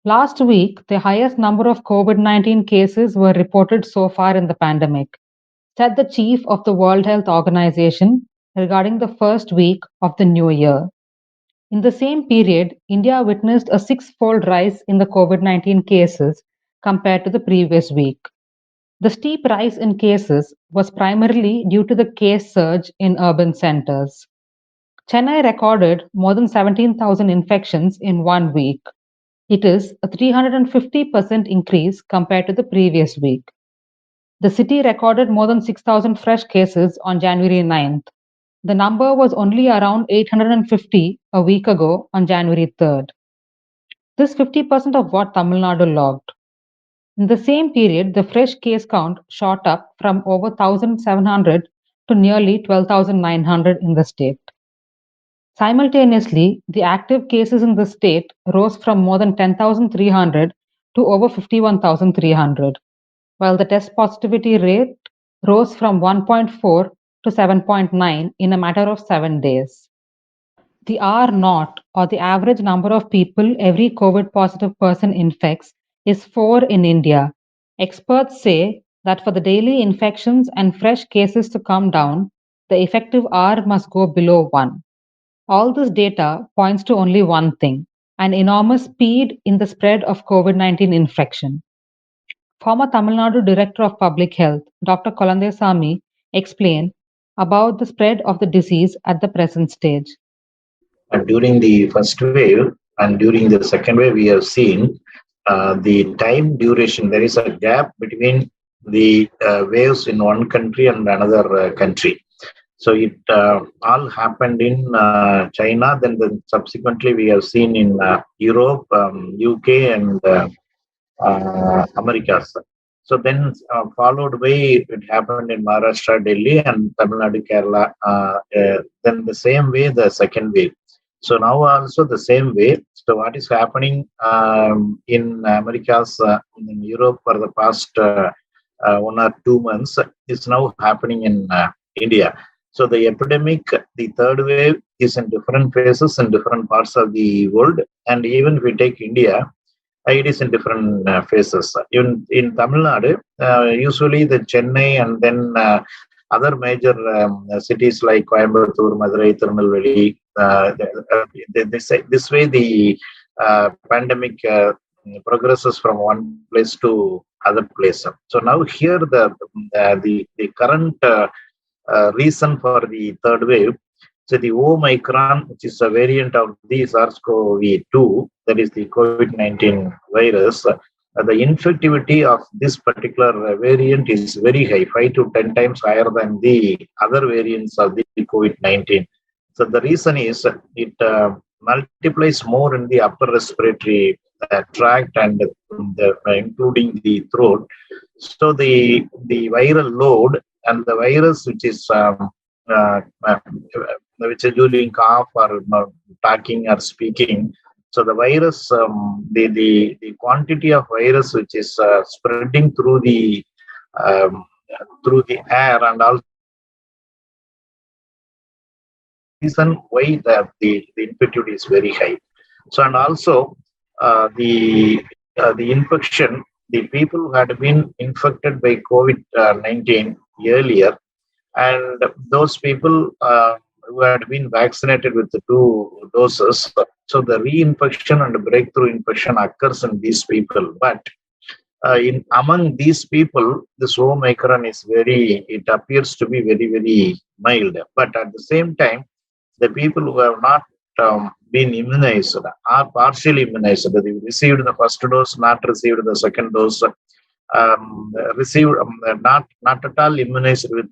Last week, the highest number of COVID 19 cases were reported so far in the pandemic, said the chief of the World Health Organization regarding the first week of the new year. In the same period, India witnessed a six-fold rise in the COVID 19 cases compared to the previous week. The steep rise in cases was primarily due to the case surge in urban centers. Chennai recorded more than 17,000 infections in 1 week. It is a 350% increase compared to the previous week. The city recorded more than 6,000 fresh cases on January 9th. The number was only around 850 a week ago on January 3rd. This 50% of what Tamil Nadu logged. In the same period, the fresh case count shot up from over 1,700 to nearly 12,900 in the state. Simultaneously, the active cases in the state rose from more than 10,300 to over 51,300, while the test positivity rate rose from 1.4 to 7.9 in a matter of 7 days. The R naught, or the average number of people every COVID positive person infects, is 4 in India. Experts say that for the daily infections and fresh cases to come down, the effective R must go below 1. All this data points to only one thing: an enormous speed in the spread of COVID 19 infection. Former Tamil Nadu Director of Public Health, Dr. Kolandesamy, explained about the spread of the disease at the present stage. During the first wave and during the second wave, we have seen the time duration. There is a gap between the waves in one country and another country. So it all happened in China. Then subsequently we have seen in Europe, UK, and Americas. So then followed by it happened in Maharashtra, Delhi, and Tamil Nadu, Kerala. Then the same way the second wave. So now also the same way. So what is happening in Americas, in Europe for the past 1 or 2 months is now happening in India. So the epidemic, the third wave, is in different phases in different parts of the world. And even if we take India, it is in different phases. In Tamil Nadu, usually the Chennai and then other major cities like Coimbatore, Madurai, Tirunelveli, this way the pandemic progresses from one place to other place. So now here the current reason for the third wave. So the Omicron, which is a variant of the SARS-CoV-2, that is the COVID-19 virus, the infectivity of this particular variant is very high, 5 to 10 times higher than the other variants of the COVID-19. So the reason is it multiplies more in the upper respiratory tract and including the throat. So the viral load and the virus, which is during cough or talking or speaking. So the virus, the quantity of virus which is spreading through the air, and also reason why the infectivity is very high. So and also the infection, the people who had been infected by COVID-19 earlier, and those people who had been vaccinated with the 2 doses, so the reinfection and breakthrough infection occurs in these people. But among these people, this Omicron is it appears to be very, very mild. But at the same time, the people who have not been immunized are partially immunized. They received the first dose, not received the second dose, received not at all immunized with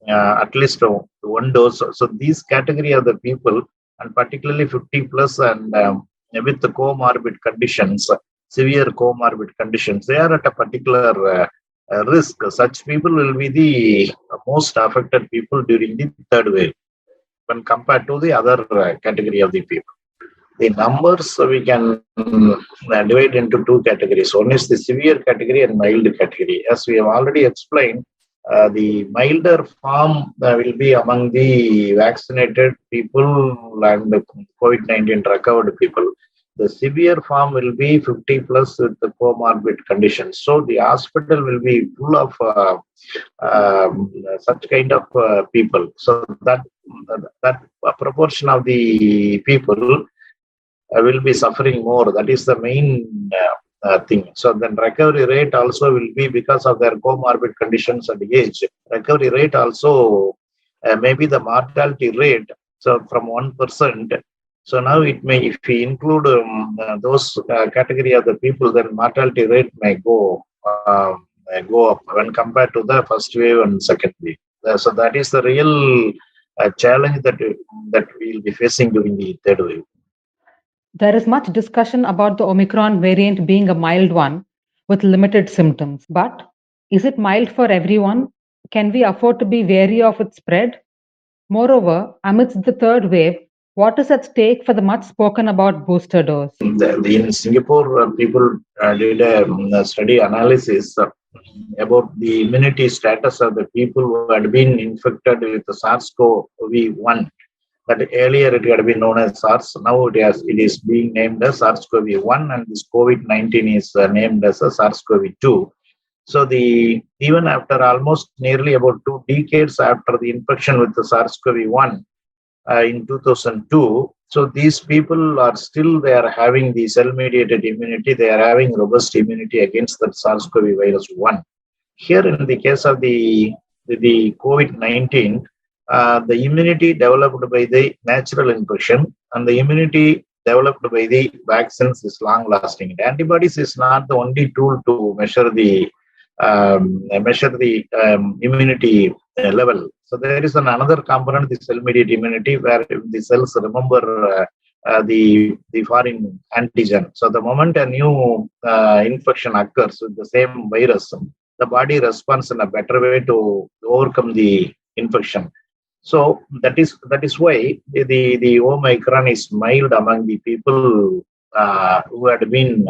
at least 1 dose. So these category of the people, and particularly 50 plus and with the comorbid conditions, severe comorbid conditions, they are at a particular risk. Such people will be the most affected people during the third wave when compared to the other category of the people. The numbers we can divide into 2 categories. One is the severe category and mild category. As we have already explained, the milder form will be among the vaccinated people and COVID-19 recovered people. the severe form will be 50 plus with the comorbid conditions. So the hospital will be full of such kind of people. So that proportion of the people will be suffering more. That is the main thing. So then recovery rate also will be, because of their comorbid conditions and age. Recovery rate also maybe the mortality rate. So from 1%. So now it may, if we include those category of the people, then mortality rate may go up when compared to the first wave and second wave. So that is the real challenge that we will be facing during the third wave. There is much discussion about the Omicron variant being a mild one with limited symptoms. But is it mild for everyone? Can we afford to be wary of its spread? Moreover, amidst the third wave, what is at stake for the much spoken about booster dose? In Singapore, people did a study analysis about the immunity status of the people who had been infected with the SARS-CoV-1. That earlier it had been known as SARS. Now it is being named as SARS-CoV-1, and this COVID-19 is named as a SARS-CoV-2. So even after almost nearly about 2 decades after the infection with the SARS-CoV-1 in 2002, so these people are still, they are having the cell-mediated immunity. They are having robust immunity against the SARS-CoV virus 1. Here in the case of the COVID-19, the immunity developed by the natural infection and the immunity developed by the vaccines is long-lasting. Antibodies is not the only tool to measure the immunity level. So there is another component, the cell-mediated immunity, where the cells remember the foreign antigen. So the moment a new infection occurs with the same virus, the body responds in a better way to overcome the infection. So that is why the Omicron is mild among the people who had been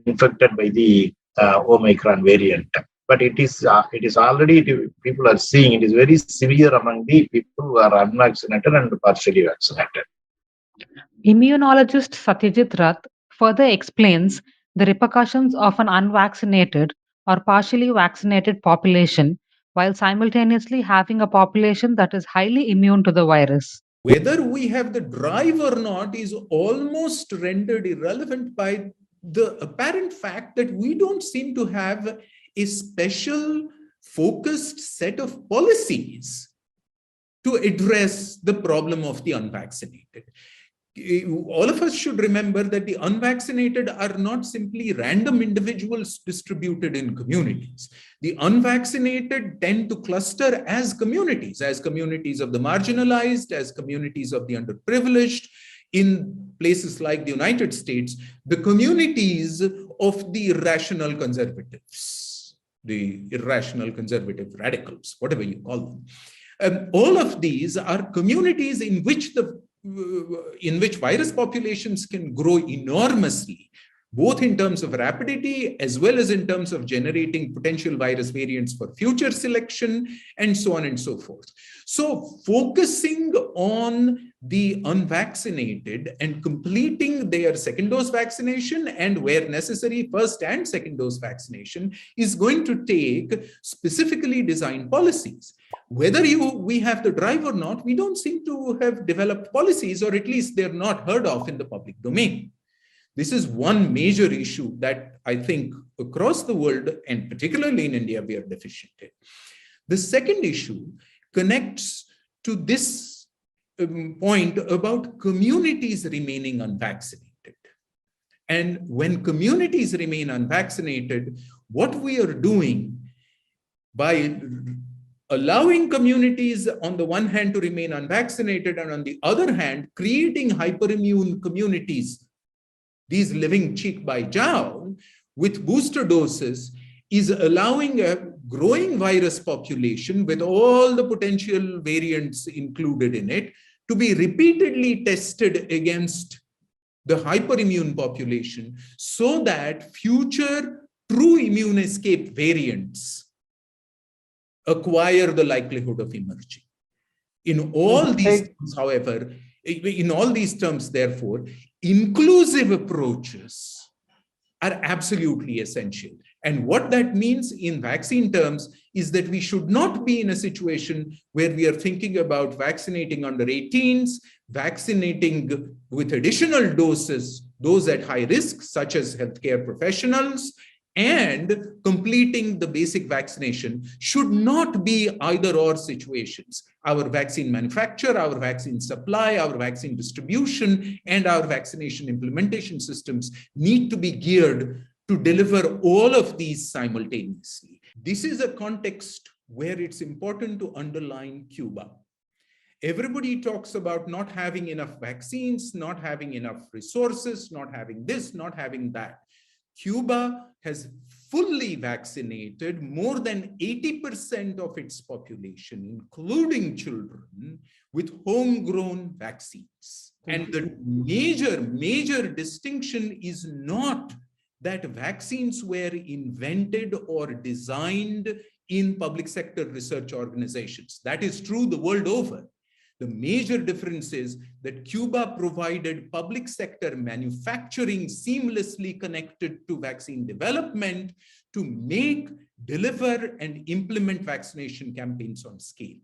infected by the Omicron variant. But it is already, people are seeing it is very severe among the people who are unvaccinated and partially vaccinated. Immunologist Satyajit Rath further explains the repercussions of an unvaccinated or partially vaccinated population while simultaneously having a population that is highly immune to the virus. Whether we have the drive or not is almost rendered irrelevant by the apparent fact that we don't seem to have a special focused set of policies to address the problem of the unvaccinated. All of us should remember that the unvaccinated are not simply random individuals distributed in communities. The unvaccinated tend to cluster as communities of the marginalized, as communities of the underprivileged. In places like the United States, the communities of the irrational conservatives, the irrational conservative radicals, whatever you call them. All of these are communities in which virus populations can grow enormously, both in terms of rapidity as well as in terms of generating potential virus variants for future selection, and so on and so forth. So focusing on the unvaccinated and completing their second dose vaccination, and where necessary, first and second dose vaccination, is going to take specifically designed policies. Whether we have the drive or not, we don't seem to have developed policies, or at least they're not heard of in the public domain. This is one major issue that I think across the world, and particularly in India, we are deficient in. The second issue connects to this point about communities remaining unvaccinated. And when communities remain unvaccinated, what we are doing by allowing communities on the one hand to remain unvaccinated, and on the other hand, creating hyperimmune communities, these living cheek by jowl with booster doses, is allowing a growing virus population with all the potential variants included in it to be repeatedly tested against the hyperimmune population, so that future true immune escape variants acquire the likelihood of emerging. In all these things, however, In all these terms, therefore, inclusive approaches are absolutely essential. And what that means in vaccine terms is that we should not be in a situation where we are thinking about vaccinating under 18s, vaccinating with additional doses, those at high risk, such as healthcare professionals, and completing the basic vaccination should not be either or situations. Our vaccine manufacture, our vaccine supply, our vaccine distribution, and our vaccination implementation systems need to be geared to deliver all of these simultaneously. This is a context where it's important to underline Cuba. Everybody talks about not having enough vaccines, not having enough resources, not having this, not having that. Cuba has fully vaccinated more than 80% of its population, including children, with homegrown vaccines. And the major distinction is not that vaccines were invented or designed in public sector research organizations. That is true the world over. The major difference is that Cuba provided public sector manufacturing seamlessly connected to vaccine development to make, deliver, and implement vaccination campaigns on scale.